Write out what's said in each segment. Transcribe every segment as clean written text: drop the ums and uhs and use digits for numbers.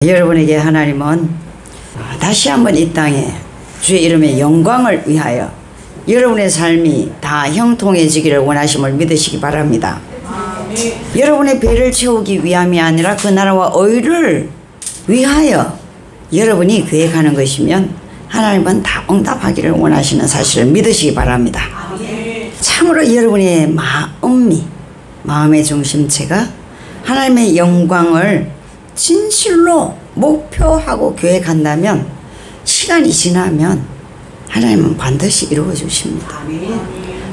여러분에게 하나님은 다시 한번 이 땅에 주의 이름의 영광을 위하여 여러분의 삶이 다 형통해지기를 원하심을 믿으시기 바랍니다. 여러분의 배를 채우기 위함이 아니라 그 나라와 의를 위하여 여러분이 계획하는 것이면 하나님은 다 응답하기를 원하시는 사실을 믿으시기 바랍니다. 참으로 여러분의 마음의 중심체가 하나님의 영광을 진실로 목표하고 계획한다면 시간이 지나면 하나님은 반드시 이루어 주십니다.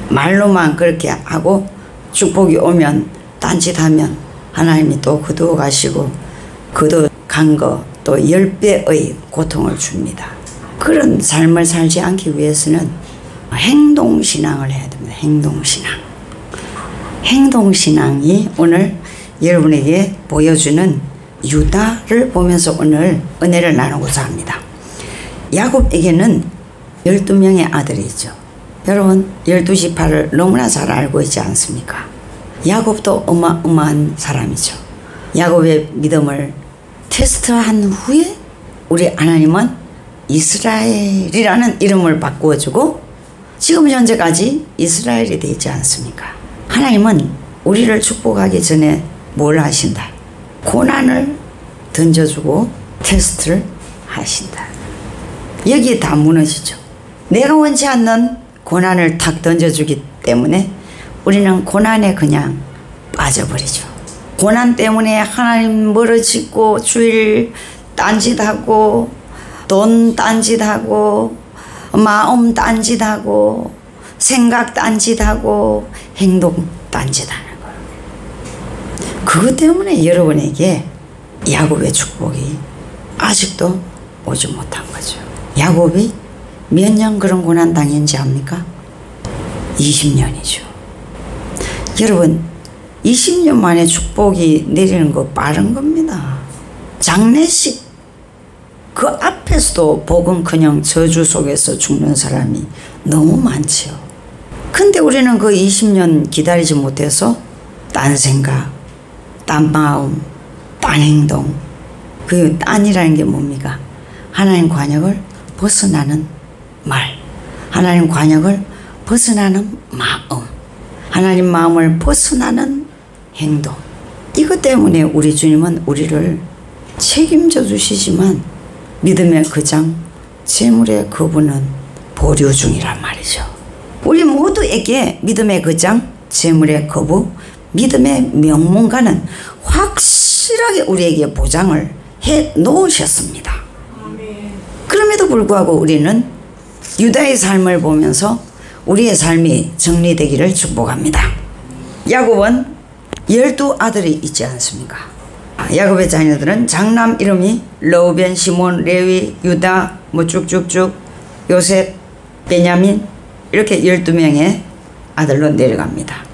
말로만 그렇게 하고 축복이 오면 딴짓하면 하나님이 또 거두어 가시고 거두간 거 또 10배의 고통을 줍니다. 그런 삶을 살지 않기 위해서는 행동신앙을 해야 됩니다. 행동신앙이 오늘 여러분에게 보여주는 유다를 보면서 오늘 은혜를 나누고자 합니다. 야곱에게는 12명의 아들이 있죠. 여러분 12지파를 너무나 잘 알고 있지 않습니까? 야곱도 어마어마한 사람이죠. 야곱의 믿음을 테스트한 후에 우리 하나님은 이스라엘이라는 이름을 바꾸어주고 지금 현재까지 이스라엘이 되지 않습니까? 하나님은 우리를 축복하기 전에 뭘 하신다? 고난을 던져주고 테스트를 하신다. 여기에 다 무너지죠. 내가 원치 않는 고난을 탁 던져주기 때문에 우리는 고난에 그냥 빠져버리죠. 고난 때문에 하나님 멀어지고 주일 딴짓하고 돈 딴짓하고 마음 딴짓하고 생각 딴짓하고 행동 딴짓하는 거예요. 그것 때문에 여러분에게 야곱의 축복이 아직도 오지 못한 거죠. 야곱이 몇 년 그런 고난 당했는지 압니까? 20년이죠. 여러분 20년 만에 축복이 내리는 거 빠른 겁니다. 장례식 그 앞에서도 복음커녕 저주 속에서 죽는 사람이 너무 많지요. 근데 우리는 그 20년 기다리지 못해서 딴 생각, 딴 마음, 딴 행동, 그 딴이라는 게 뭡니까? 하나님 관역을 벗어나는 말, 하나님 관역을 벗어나는 마음, 하나님 마음을 벗어나는 행동. 이것 때문에 우리 주님은 우리를 책임져 주시지만 믿음의 거장, 재물의 거부는 보류 중이란 말이죠. 우리 모두에게 믿음의 거장, 재물의 거부, 믿음의 명문가는 확실하게 우리에게 보장을 해 놓으셨습니다. 그럼에도 불구하고 우리는 유다의 삶을 보면서 우리의 삶이 정리되기를 축복합니다. 야곱은 12아들이 있지 않습니까? 야곱의 자녀들은 장남 이름이 르우벤, 시몬, 레위, 유다, 쭉쭉쭉, 요셉, 베냐민 이렇게 12명의 아들로 내려갑니다.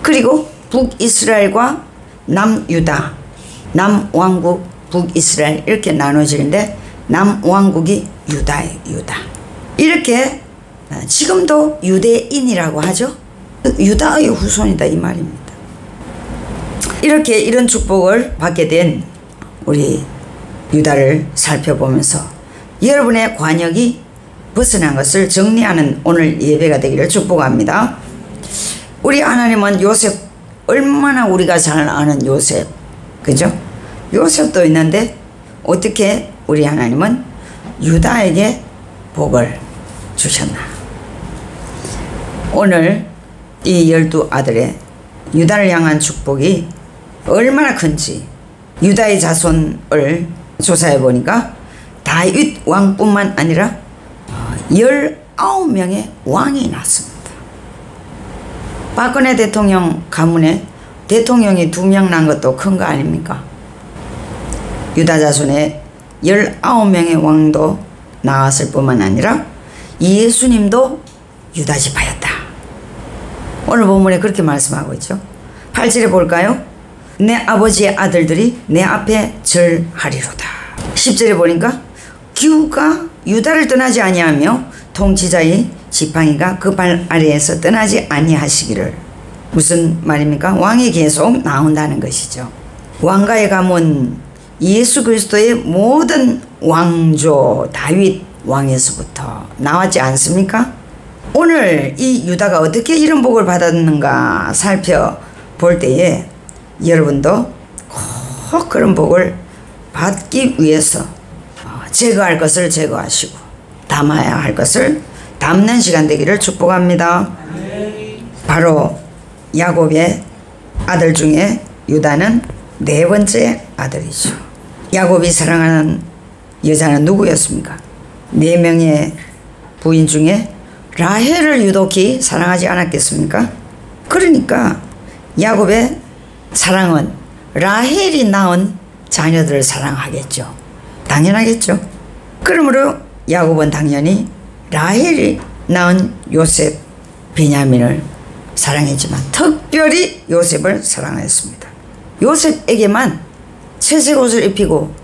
그리고 북이스라엘과 남유다, 남왕국, 북이스라엘 이렇게 나눠지는데 남왕국이 유다예요. 유다. 이렇게 지금도 유대인이라고 하죠. 유다의 후손이다 이 말입니다. 이렇게 이런 축복을 받게 된 우리 유다를 살펴보면서 여러분의 관역이 벗어난 것을 정리하는 오늘 예배가 되기를 축복합니다. 우리 하나님은 요셉, 얼마나 우리가 잘 아는 요셉, 그죠? 요셉도 있는데 어떻게 우리 하나님은 유다에게 복을 주셨나? 오늘 이 12아들의 유다를 향한 축복이 얼마나 큰지 유다의 자손을 조사해 보니까 다윗 왕뿐만 아니라 19명의 왕이 났습니다. 박근혜 대통령 가문에 대통령이 2명 난 것도 큰 거 아닙니까? 유다 자손에 19명의 왕도 나왔을 뿐만 아니라 예수님도 유다 지파였다. 오늘 본문에 그렇게 말씀하고 있죠. 8절에 볼까요? 내 아버지의 아들들이 내 앞에 절하리로다. 10절에 보니까 규가 유다를 떠나지 아니하며 통치자의 지팡이가 그 발 아래에서 떠나지 아니하시기를. 무슨 말입니까? 왕이 계속 나온다는 것이죠. 왕가의 가문 예수 그리스도의 모든 왕조 다윗 왕에서부터 나왔지 않습니까? 오늘 이 유다가 어떻게 이런 복을 받았는가 살펴볼 때에 여러분도 꼭 그런 복을 받기 위해서 제거할 것을 제거하시고 담아야 할 것을 담는 시간 되기를 축복합니다. 바로 야곱의 아들 중에 유다는 네 번째 아들이죠. 야곱이 사랑하는 여자는 누구였습니까? 네 명의 부인 중에 라헬을 유독히 사랑하지 않았겠습니까? 그러니까 야곱의 사랑은 라헬이 낳은 자녀들을 사랑하겠죠. 당연하겠죠. 그러므로 야곱은 당연히 라헬이 낳은 요셉, 베냐민을 사랑했지만 특별히 요셉을 사랑했습니다. 요셉에게만 채색 옷을 입히고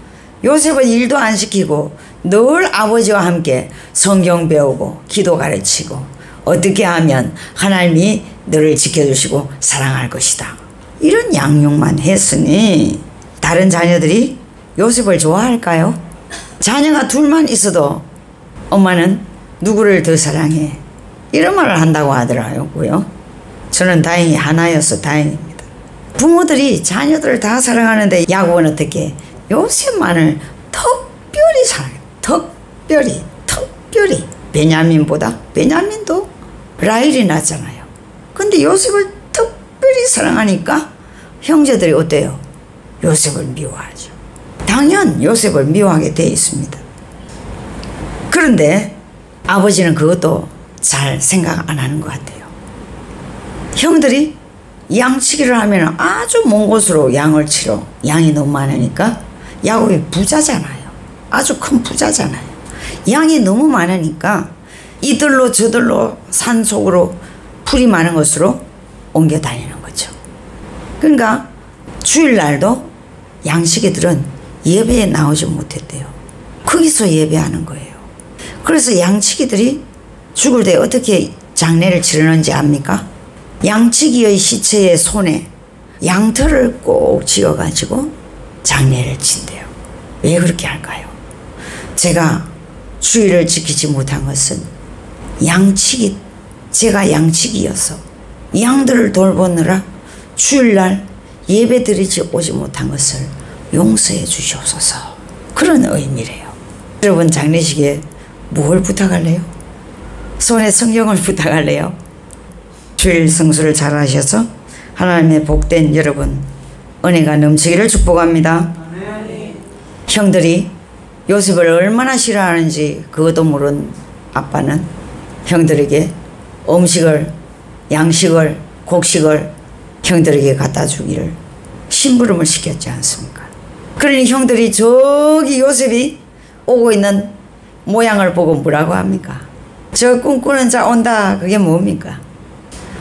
요셉은 일도 안 시키고 늘 아버지와 함께 성경 배우고 기도 가르치고 어떻게 하면 하나님이 너를 지켜주시고 사랑할 것이다. 이런 양육만 했으니 다른 자녀들이 요셉을 좋아할까요? 자녀가 둘만 있어도 엄마는 누구를 더 사랑해? 이런 말을 한다고 하더라고요. 저는 다행히 하나여서 다행입니다. 부모들이 자녀들을 다 사랑하는데 야곱은 어떻게 요셉만을 특별히 사랑해요. 특별히 베냐민보다 베냐민도 라헬이 낫잖아요. 근데 요셉을 특별히 사랑하니까 형제들이 어때요? 요셉을 미워하죠. 당연 요셉을 미워하게 돼 있습니다. 그런데 아버지는 그것도 잘 생각 안 하는 것 같아요. 형들이 양치기를 하면 아주 먼 곳으로 양을 치러 양이 너무 많으니까 야곱이 부자잖아요. 아주 큰 부자잖아요. 양이 너무 많으니까 이들로 저들로 산속으로 풀이 많은 곳으로 옮겨 다니는 거죠. 그러니까 주일날도 양치기들은 예배에 나오지 못했대요. 거기서 예배하는 거예요. 그래서 양치기들이 죽을 때 어떻게 장례를 치르는지 압니까? 양치기의 시체의 손에 양털을 꼭 쥐어가지고 장례를 친대요. 왜 그렇게 할까요? 제가 주의를 지키지 못한 것은 제가 양치기여서 양들을 돌보느라 주일날 예배 드리지 오지 못한 것을 용서해 주시옵소서. 그런 의미래요. 여러분 장례식에 뭘 부탁할래요? 손에 성경을 부탁할래요? 주일 성수를 잘 하셔서 하나님의 복된 여러분 은혜가 넘치기를 축복합니다. 형들이 요셉을 얼마나 싫어하는지 그것도 모른 아빠는 형들에게 음식을, 양식을, 곡식을 형들에게 갖다 주기를 심부름을 시켰지 않습니까? 그러니 형들이 저기 요셉이 오고 있는 모양을 보고 뭐라고 합니까? 저 꿈꾸는 자 온다. 그게 뭡니까?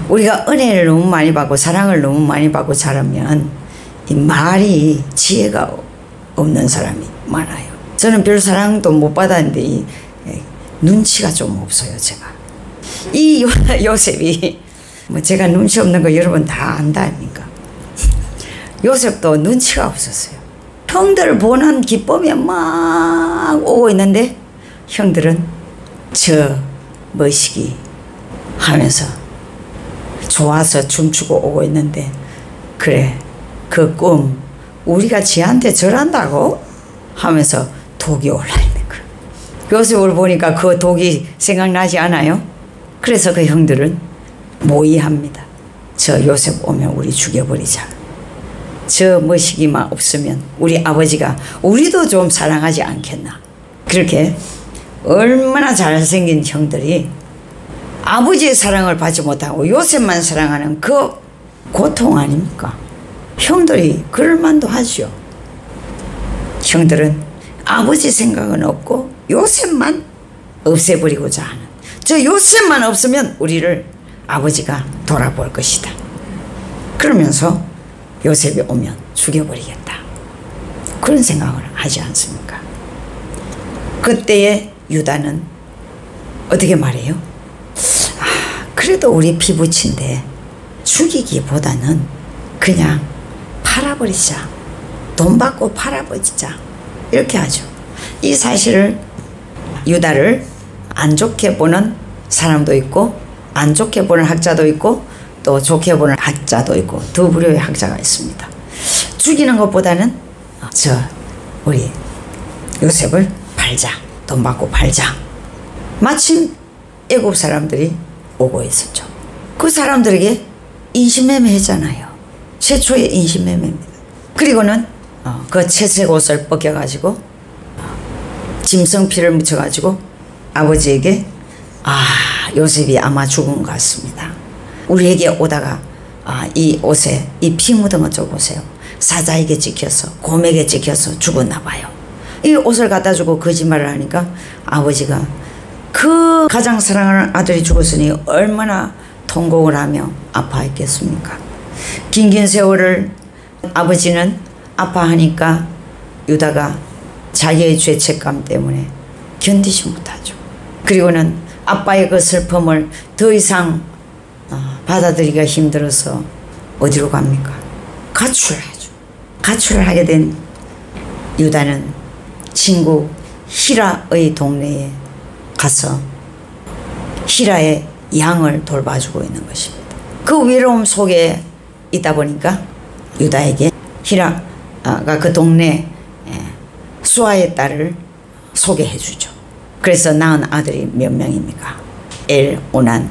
우리가 은혜를 너무 많이 받고 사랑을 너무 많이 받고 자라면 이 말이 지혜가 없는 사람이 많아요. 저는 별 사랑도 못 받았는데 이 눈치가 좀 없어요. 제가 이 요셉이 뭐 제가 눈치 없는 거 여러분 다 안다 아닙니까? 요셉도 눈치가 없었어요. 형들을 보는 기쁨이 막 오고 있는데 형들은 저 멋이기 하면서 좋아서 춤추고 오고 있는데 그래 그 꿈 우리가 지한테 절한다고 하면서 독이 올라있는 거예요. 요셉을 보니까 그 독이 생각나지 않아요? 그래서 그 형들은 모의합니다. 저 요셉 오면 우리 죽여버리자. 저 머시기만 없으면 우리 아버지가 우리도 좀 사랑하지 않겠나. 그렇게 얼마나 잘생긴 형들이 아버지의 사랑을 받지 못하고 요셉만 사랑하는 그 고통 아닙니까? 형들이 그럴 만도 하죠. 형들은 아버지 생각은 없고 요셉만 없애버리고자 하는, 저 요셉만 없으면 우리를 아버지가 돌아볼 것이다. 그러면서 요셉이 오면 죽여버리겠다. 그런 생각을 하지 않습니까? 그때의 유다는 어떻게 말해요? 그래도 우리 피부친데 죽이기보다는 그냥 팔아버리자. 돈 받고 팔아버리자 이렇게 하죠. 이 사실을 유다를 안 좋게 보는 사람도 있고 안 좋게 보는 학자도 있고 또 좋게 보는 학자도 있고 두 부류의 학자가 있습니다. 죽이는 것보다는 우리 요셉을 팔자, 돈 받고 팔자. 마침 애굽 사람들이 오고 있었죠. 그 사람들에게 인신매매 했잖아요. 최초의 인신매매입니다. 그리고는 그 채색 옷을 벗겨가지고 짐승피를 묻혀가지고 아버지에게 요셉이 아마 죽은 것 같습니다. 우리에게 오다가 이 옷에 이 피 묻은 것 좀 보세요. 사자에게 찍혀서 곰에게 찍혀서 죽었나 봐요. 이 옷을 갖다 주고 거짓말을 하니까 아버지가 그 가장 사랑하는 아들이 죽었으니 얼마나 통곡을 하며 아파했겠습니까. 긴 세월을 아버지는 아파하니까 유다가 자기의 죄책감 때문에 견디지 못하죠. 그리고는 아빠의 그 슬픔을 더 이상 받아들이기가 힘들어서 어디로 갑니까? 가출을 하죠. 가출을 하게 된 유다는 친구 히라의 동네에 가서 히라의 양을 돌봐주고 있는 것입니다. 그 외로움 속에 있다 보니까 유다에게 히라가 그 동네 수아의 딸을 소개해 주죠. 그래서 낳은 아들이 몇 명입니까? 엘, 오난,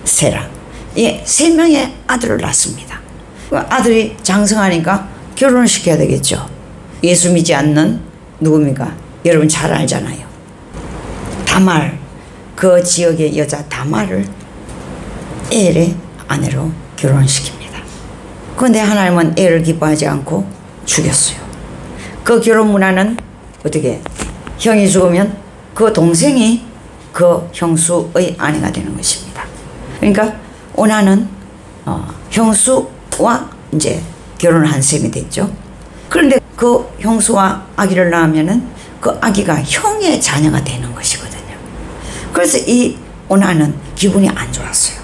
세라. 예, 3명의 아들을 낳습니다. 그 아들이 장성하니까 결혼을 시켜야 되겠죠. 예수 믿지 않는 누굽니까? 여러분 잘 알잖아요. 다말, 그 지역의 여자 다말을 엘의 아내로 결혼시킵니다. 그런데 하나님은 엘을 기뻐하지 않고 죽였어요. 그 결혼 문화는 어떻게 형이 죽으면 그 동생이 그 형수의 아내가 되는 것입니다. 그러니까 오나는 형수와 이제 결혼을 한 셈이 됐죠. 그런데 그 형수와 아기를 낳으면은 그 아기가 형의 자녀가 되는 것이거든요. 그래서 이 오나는 기분이 안 좋았어요.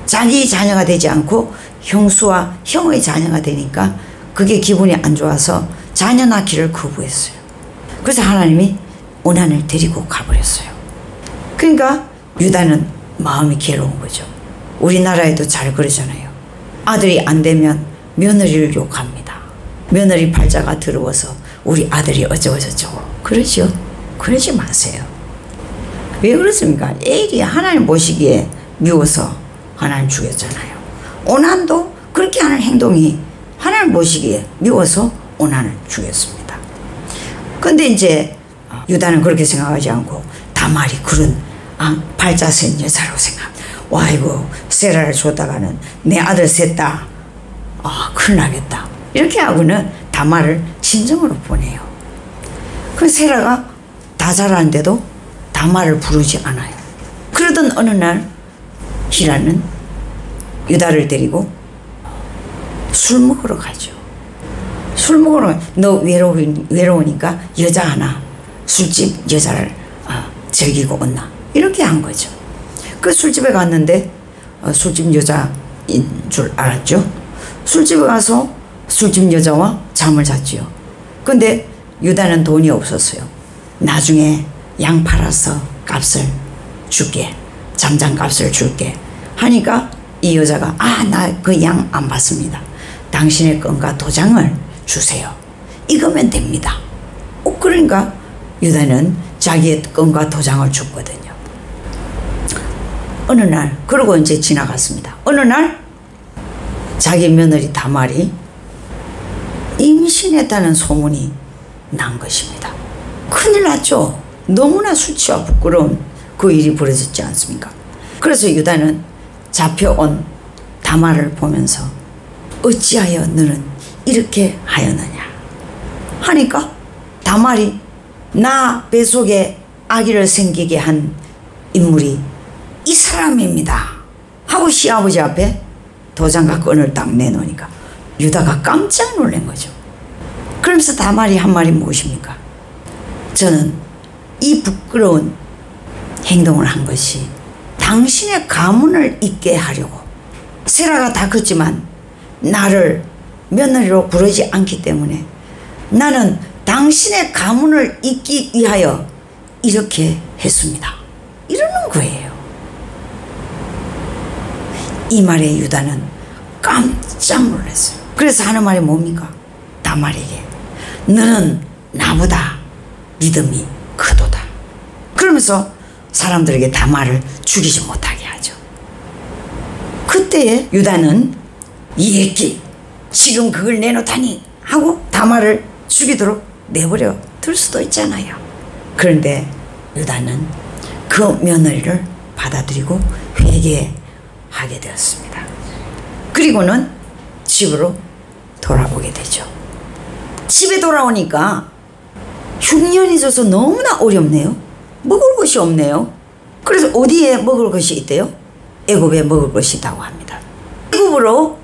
자기 자녀가 되지 않고 형수와 형의 자녀가 되니까 그게 기분이 안 좋아서 자녀 낳기를 거부했어요. 그래서 하나님이 오난을 데리고 가버렸어요. 그러니까 유다는 마음이 괴로운 거죠. 우리나라에도 잘 그러잖아요. 아들이 안 되면 며느리를 욕합니다. 며느리 팔자가 더러워서 우리 아들이 어쩌고저쩌고 그러죠. 그러지 마세요. 왜 그렇습니까? 엘이 하나님 보시기에 미워서 하나님 죽였잖아요. 오난도 그렇게 하는 행동이 하나님 보시기에 미워서 오난을 죽였습니다. 근데 이제 유다는 그렇게 생각하지 않고 다말이 그런 팔자 센 여자라고 생각. 와 이거 세라를 줬다가는 내 아들 셋다 큰일 나겠다. 이렇게 하고는 다말을 친정으로 보내요. 그 세라가 다 자라는데도 다말을 부르지 않아요. 그러던 어느 날 히라는 유다를 데리고 술 먹으러 가죠. 술 먹으러 너 외로우니까 여자 하나 술집 여자를 즐기고 온나 이렇게 한 거죠. 그 술집에 갔는데 술집 여자인 줄 알았죠. 술집에 가서 술집 여자와 잠을 잤지요. 근데 유다는 돈이 없었어요. 나중에 양 팔아서 값을 줄게, 잠장 값을 줄게 하니까 이 여자가 나 그 양 안 받습니다. 당신의 건과 도장을 주세요. 이거면 됩니다. 그러니까 유다는 자기의 건과 도장을 줬거든요. 어느 날 그러고 이제 지나갔습니다. 어느 날 자기 며느리 다말이 임신했다는 소문이 난 것입니다. 큰일 났죠. 너무나 수치와 부끄러운 그 일이 벌어졌지 않습니까? 그래서 유다는 잡혀온 다말을 보면서 어찌하여 너는 이렇게 하였느냐 하니까 다말이 나 뱃속에 아기를 생기게 한 인물이 이 사람입니다 하고 시아버지 앞에 도장과 건을 딱 내놓으니까 유다가 깜짝 놀란 거죠. 그러면서 다말이 한 말이 무엇입니까? 저는 이 부끄러운 행동을 한 것이 당신의 가문을 잊게 하려고 세라가 다 컸지만 나를 며느리로 부르지 않기 때문에 나는 당신의 가문을 잇기 위하여 이렇게 했습니다. 이러는 거예요. 이 말에 유다는 깜짝 놀랐어요. 그래서 하는 말이 뭡니까? 다말에게 너는 나보다 믿음이 크도다. 그러면서 사람들에게 다말을 죽이지 못하게 하죠. 그때 유다는 이 애끼 지금 그걸 내놓다니 하고 다말을 죽이도록 내버려 둘 수도 있잖아요. 그런데 유다는 그 며느리를 받아들이고 회개하게 되었습니다. 그리고는 집으로 돌아오게 되죠. 집에 돌아오니까 흉년이 져서 너무나 어렵네요. 먹을 것이 없네요. 그래서 어디에 먹을 것이 있대요? 애굽에 먹을 것이 있다고 합니다. 애굽으로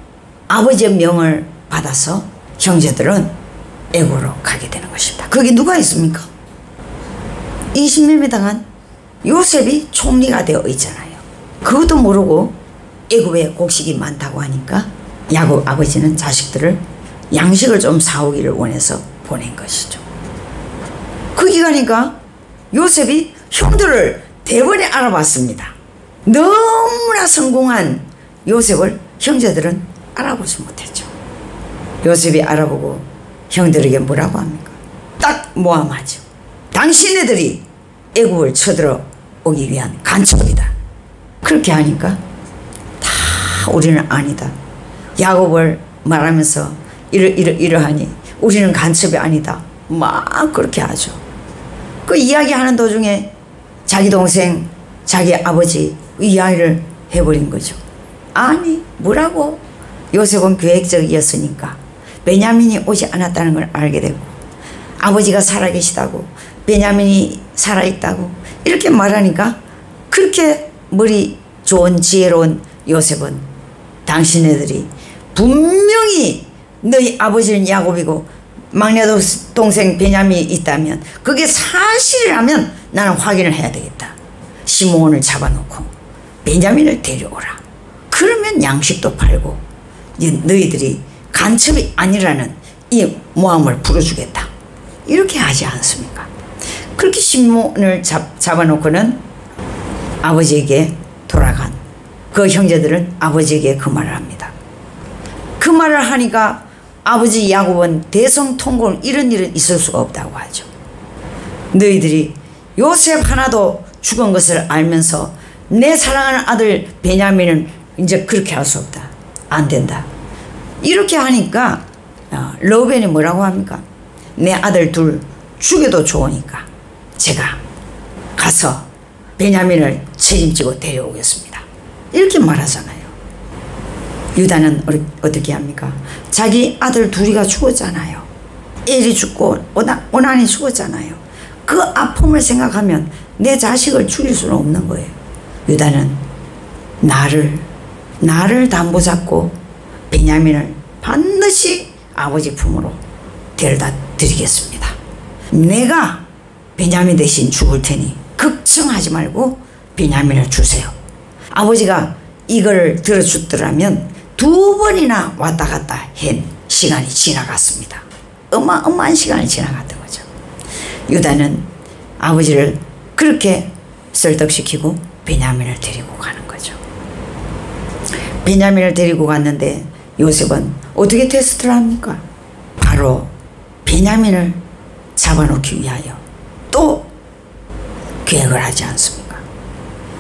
아버지의 명을 받아서 형제들은 애굽으로 가게 되는 것입니다. 거기 누가 있습니까? 20년 당한 요셉이 총리가 되어 있잖아요. 그것도 모르고 애굽에 곡식이 많다고 하니까 야곱 아버지는 자식들을 양식을 좀 사오기를 원해서 보낸 것이죠. 거기 가니까 요셉이 형들을 대번에 알아봤습니다. 너무나 성공한 요셉을 형제들은 알아보지 못했죠. 요셉이 알아보고 형들에게 뭐라고 합니까? 딱 모함하죠. 당신네들이 애굽을 쳐들어오기 위한 간첩이다. 그렇게 하니까 다 우리는 아니다. 야곱을 말하면서 이러하니 우리는 간첩이 아니다. 막 그렇게 하죠. 그 이야기하는 도중에 자기 동생, 자기 아버지 이야기를 해버린 거죠. 아니 뭐라고? 요셉은 계획적이었으니까 베냐민이 오지 않았다는 걸 알게 되고 아버지가 살아계시다고 베냐민이 살아있다고 이렇게 말하니까 그렇게 머리 좋은 지혜로운 요셉은 당신네들이 분명히 너희 아버지는 야곱이고 막내 동생 베냐민이 있다면 그게 사실이라면 나는 확인을 해야 되겠다. 시므온을 잡아놓고 베냐민을 데려오라. 그러면 양식도 팔고 너희들이 간첩이 아니라는 이 모함을 풀어주겠다. 이렇게 하지 않습니까? 그렇게 시므온을 잡아놓고는 아버지에게 돌아간 그 형제들은 아버지에게 그 말을 합니다. 그 말을 하니까 아버지 야곱은 대성통곡을 이런 일은 있을 수가 없다고 하죠. 너희들이 요셉 하나도 죽은 것을 알면서 내 사랑하는 아들 베냐민은 이제 그렇게 할 수 없다. 안 된다. 이렇게 하니까 러벤이 뭐라고 합니까? 내 아들 둘 죽여도 좋으니까 제가 가서 베냐민을 책임지고 데려오겠습니다. 이렇게 말하잖아요. 유다는 어떻게 합니까? 자기 아들 둘이가 죽었잖아요. 엘이 죽고 오난이 죽었잖아요. 그 아픔을 생각하면 내 자식을 죽일 수는 없는 거예요. 유다는 나를 담보 잡고 베냐민을 반드시 아버지 품으로 데려다 드리겠습니다. 내가 베냐민 대신 죽을 테니 걱정하지 말고 베냐민을 주세요. 아버지가 이걸 들어주더라면 2번이나 왔다 갔다 한 시간이 지나갔습니다. 어마어마한 시간이 지나갔던 거죠. 유다는 아버지를 그렇게 설득시키고 베냐민을 데리고 가는 거죠. 베냐민을 데리고 갔는데 요셉은 어떻게 테스트를 합니까? 바로 베냐민을 잡아놓기 위하여 또 계획을 하지 않습니까?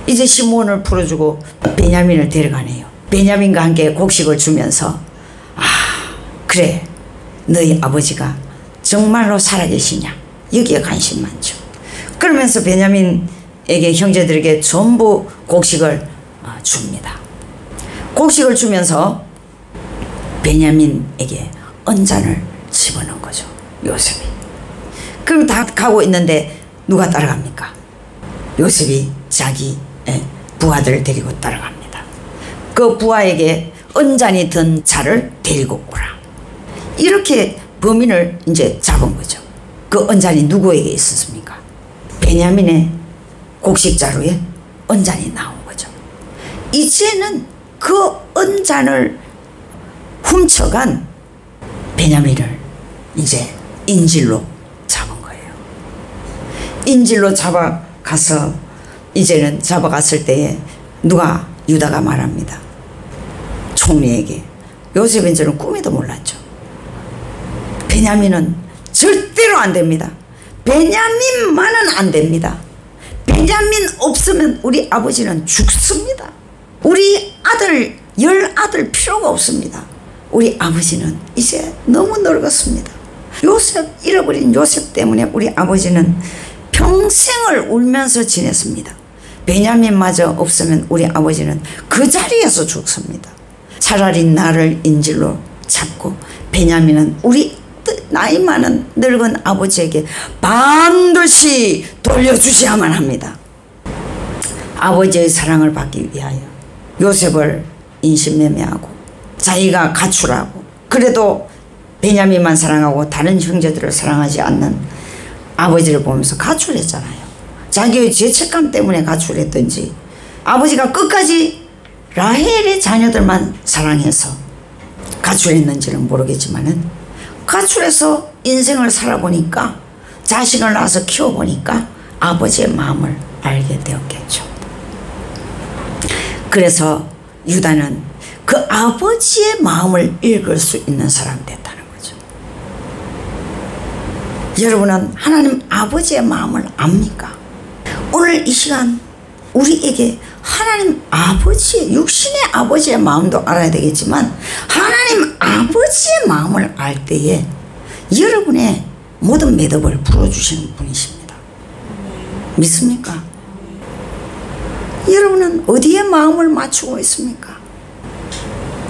이제 시므온을 풀어주고 베냐민을 데려가네요. 베냐민과 함께 곡식을 주면서 그래 너희 아버지가 정말로 살아계시냐 여기에 관심 많죠. 그러면서 베냐민에게 형제들에게 전부 곡식을 줍니다. 곡식을 주면서 베냐민에게 언잔을 집어넣은 거죠. 요셉이. 그럼 다 가고 있는데 누가 따라갑니까? 요셉이 자기 부하들을 데리고 따라갑니다. 그 부하에게 언잔이 든 차를 데리고 오라. 이렇게 범인을 이제 잡은 거죠. 그 언잔이 누구에게 있었습니까? 베냐민의 곡식 자루에 언잔이 나온 거죠. 이제는 그 언잔을 훔쳐간 베냐민을 이제 인질로 잡은 거예요. 인질로 잡아가서 이제는 잡아갔을 때에 누가 유다가 말합니다. 총리에게 요셉인 줄은 꿈에도 몰랐죠. 베냐민은 절대로 안 됩니다. 베냐민만은 안 됩니다. 베냐민 없으면 우리 아버지는 죽습니다. 우리 아들 10아들 필요가 없습니다. 우리 아버지는 이제 너무 늙었습니다. 요셉, 잃어버린 요셉 때문에 우리 아버지는 평생을 울면서 지냈습니다. 베냐민마저 없으면 우리 아버지는 그 자리에서 죽습니다. 차라리 나를 인질로 잡고 베냐민은 우리 나이 많은 늙은 아버지에게 반드시 돌려주셔야만 합니다. 아버지의 사랑을 받기 위하여 요셉을 인신매매하고 자기가 가출하고, 그래도 베냐민만 사랑하고 다른 형제들을 사랑하지 않는 아버지를 보면서 가출했잖아요. 자기의 죄책감 때문에 가출했든지 아버지가 끝까지 라헬의 자녀들만 사랑해서 가출했는지는 모르겠지만은 가출해서 인생을 살아보니까, 자식을 낳아서 키워보니까 아버지의 마음을 알게 되었겠죠. 그래서 유다는 그 아버지의 마음을 읽을 수 있는 사람이 됐다는 거죠. 여러분은 하나님 아버지의 마음을 압니까? 오늘 이 시간 우리에게 하나님 아버지의, 육신의 아버지의 마음도 알아야 되겠지만 하나님 아버지의 마음을 알 때에 여러분의 모든 매듭을 풀어주시는 분이십니다. 믿습니까? 여러분은 어디에 마음을 맞추고 있습니까?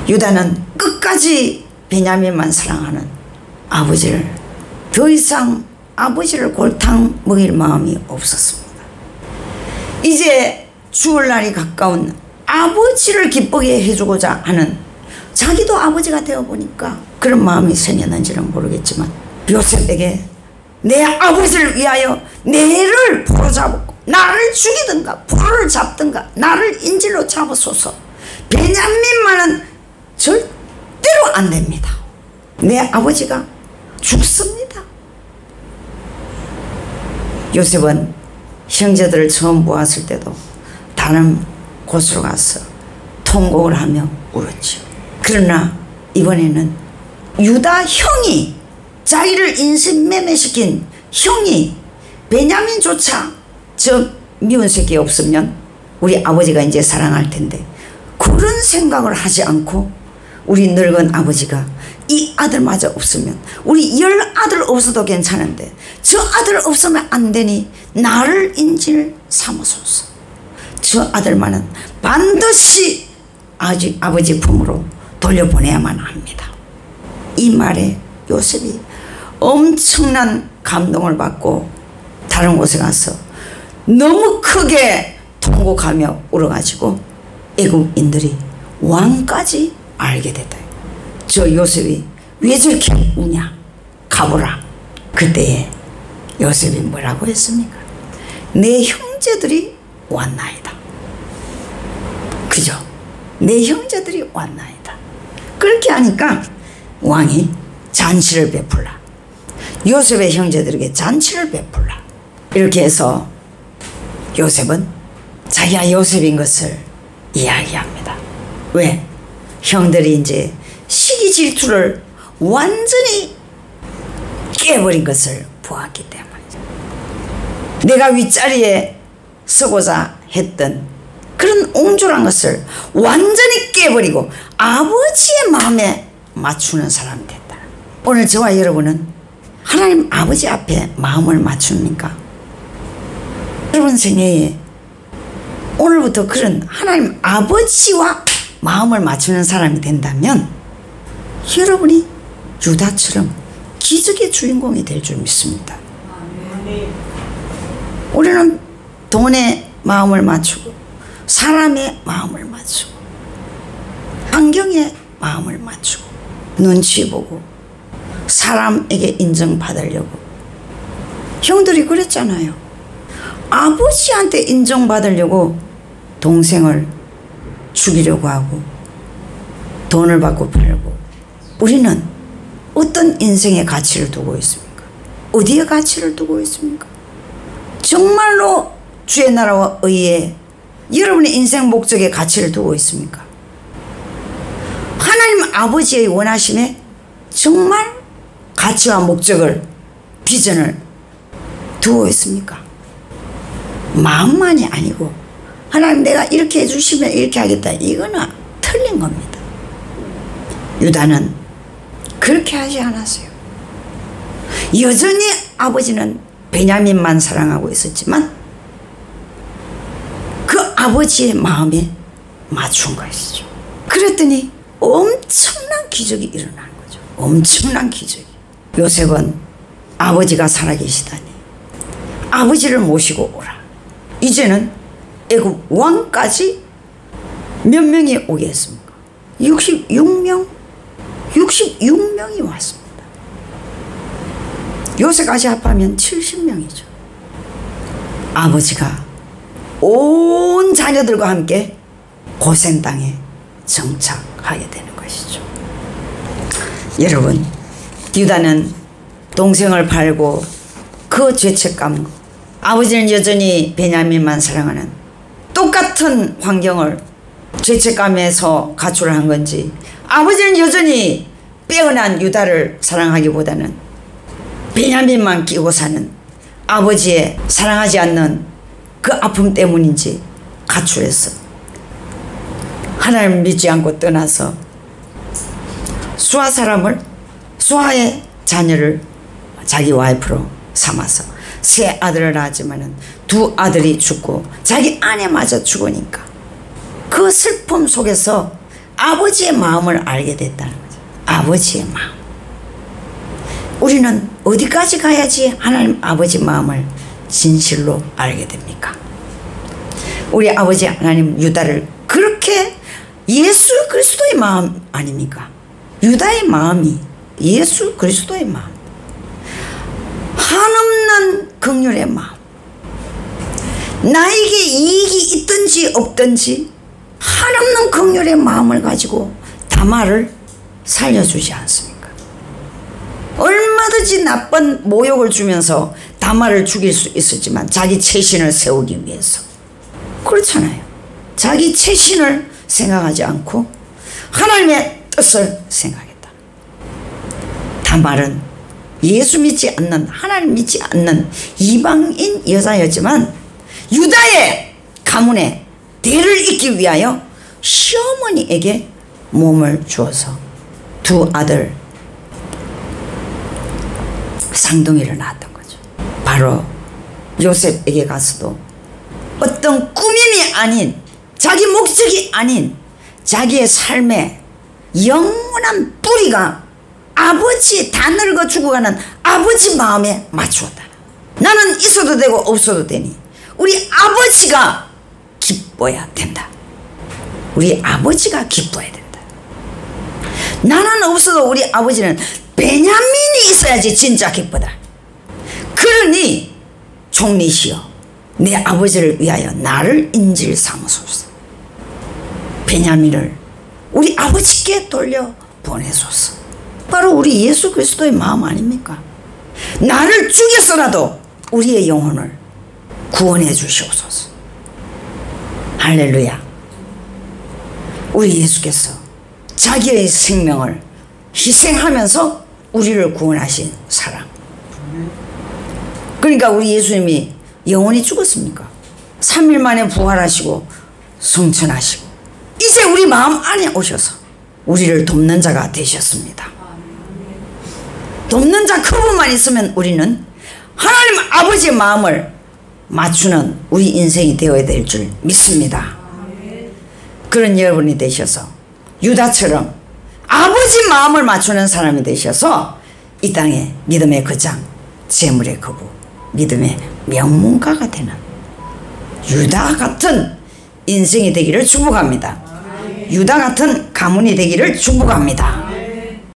유다는 끝까지 베냐민만 사랑하는 아버지를, 더 이상 아버지를 골탕 먹일 마음이 없었습니다. 이제 죽을 날이 가까운 아버지를 기쁘게 해주고자 하는, 자기도 아버지가 되어보니까 그런 마음이 생겼는지는 모르겠지만 요셉에게 내 아버지를 위하여 내를 부르잡고 나를 죽이든가 불을 잡든가 나를 인질로 잡으소서. 베냐민만은 절대로 안 됩니다. 내 아버지가 죽습니다. 요셉은 형제들을 처음 보았을 때도 다른 곳으로 가서 통곡을 하며 울었죠. 그러나 이번에는 유다 형이, 자기를 인신매매시킨 형이 베냐민조차 저 미운 새끼 없으면 우리 아버지가 이제 사랑할 텐데, 그런 생각을 하지 않고 우리 늙은 아버지가 이 아들마저 없으면, 우리 10아들 없어도 괜찮은데 저 아들 없으면 안 되니 나를 인질 삼으소서. 저 아들만은 반드시 아버지 품으로 돌려보내야만 합니다. 이 말에 요셉이 엄청난 감동을 받고 다른 곳에 가서 너무 크게 통곡하며 울어가지고 애국인들이 왕까지 알게 됐다. 저 요셉이 왜 저렇게 우냐, 가보라. 그때에 요셉이 뭐라고 했습니까? 내 형제들이 왔나이다. 그죠? 내 형제들이 왔나이다. 그렇게 하니까 왕이 잔치를 베풀라. 요셉의 형제들에게 잔치를 베풀라. 이렇게 해서 요셉은 자기가 요셉인 것을 이야기합니다. 왜? 형들이 이제 시기 질투를 완전히 깨버린 것을 보았기 때문이죠. 내가 윗자리에 서고자 했던 그런 옹졸한 것을 완전히 깨버리고 아버지의 마음에 맞추는 사람이 됐다. 오늘 저와 여러분은 하나님 아버지 앞에 마음을 맞춥니까? 여러분 생애에 오늘부터 그런 하나님 아버지와 마음을 맞추는 사람이 된다면 여러분이 유다처럼 기적의 주인공이 될 줄 믿습니다. 우리는 돈에 마음을 맞추고 사람의 마음을 맞추고 환경에 마음을 맞추고 눈치 보고 사람에게 인정받으려고. 형들이 그랬잖아요. 아버지한테 인정받으려고 동생을 죽이려고 하고 돈을 받고 팔고. 우리는 어떤 인생의 가치를 두고 있습니까? 어디에 가치를 두고 있습니까? 정말로 주의 나라와 의에 여러분의 인생 목적에 가치를 두고 있습니까? 하나님 아버지의 원하심에 정말 가치와 목적을, 비전을 두고 있습니까? 마음만이 아니고 하나님 내가 이렇게 해주시면 이렇게 하겠다, 이거는 틀린 겁니다. 유다는 그렇게 하지 않았어요. 여전히 아버지는 베냐민만 사랑하고 있었지만 그 아버지의 마음에 맞춘 것이죠. 그랬더니 엄청난 기적이 일어나는 거죠. 엄청난 기적이. 요셉은 아버지가 살아계시다니 아버지를 모시고 오라. 이제는 애굽 왕까지 몇 명이 오게 했습니까? 66명? 66명이 왔습니다. 요새까지 합하면 70명이죠. 아버지가 온 자녀들과 함께 고센 땅에 정착하게 되는 것이죠. 여러분, 유다는 동생을 팔고 그 죄책감, 아버지는 여전히 베냐민만 사랑하는 똑같은 환경을 죄책감에서 가출을 한 건지, 아버지는 여전히 빼어난 유다를 사랑하기보다는 베냐민만 끼고 사는 아버지의 사랑하지 않는 그 아픔 때문인지 가출해서 하나님을 믿지 않고 떠나서 수아의 자녀를 자기 와이프로 삼아서 세 아들을 낳았지만은 두 아들이 죽고 자기 아내마저 죽으니까 그 슬픔 속에서 아버지의 마음을 알게 됐다는 거죠. 아버지의 마음. 우리는 어디까지 가야지 하나님 아버지 마음을 진실로 알게 됩니까? 우리 아버지 하나님 유다를 그렇게, 예수 그리스도의 마음 아닙니까? 유다의 마음이 예수 그리스도의 마음, 한없는 긍휼의 마음, 나에게 이익이 있든지 없든지 한없는 긍휼의 마음을 가지고 다말을 살려주지 않습니까? 얼마든지 나쁜 모욕을 주면서 다말을 죽일 수 있었지만 자기 채신을 세우기 위해서, 그렇잖아요. 자기 채신을 생각하지 않고 하나님의 뜻을 생각했다. 다말은 예수 믿지 않는, 하나님 믿지 않는 이방인 여자였지만 유다의 가문에 대를 잇기 위하여 시어머니에게 몸을 주어서 두 아들 쌍둥이를 낳았던 거죠. 바로 요셉에게 가서도 어떤 꾸밈이 아닌, 자기 목적이 아닌 자기의 삶의 영원한 뿌리가 아버지, 다 늙어 죽어가는 아버지 마음에 맞추었다. 나는 있어도 되고 없어도 되니 우리 아버지가 기뻐야 된다. 우리 아버지가 기뻐야 된다. 나는 없어도 우리 아버지는 베냐민이 있어야지 진짜 기쁘다. 그러니 총리시여 내 아버지를 위하여 나를 인질 삼으소서. 베냐민을 우리 아버지께 돌려 보내소서. 바로 우리 예수 그리스도의 마음 아닙니까? 나를 죽였어라도 우리의 영혼을 구원해 주시옵소서. 할렐루야. 우리 예수께서 자기의 생명을 희생하면서 우리를 구원하신 사랑. 그러니까 우리 예수님이 영원히 죽었습니까? 3일 만에 부활하시고 성천하시고 이제 우리 마음 안에 오셔서 우리를 돕는 자가 되셨습니다. 돕는 자 그분만 있으면 우리는 하나님 아버지의 마음을 맞추는 우리 인생이 되어야 될 줄 믿습니다. 그런 여러분이 되셔서 유다처럼 아버지 마음을 맞추는 사람이 되셔서 이 땅에 믿음의 거장, 재물의 거부, 믿음의 명문가가 되는 유다 같은 인생이 되기를 축복합니다. 유다 같은 가문이 되기를 축복합니다.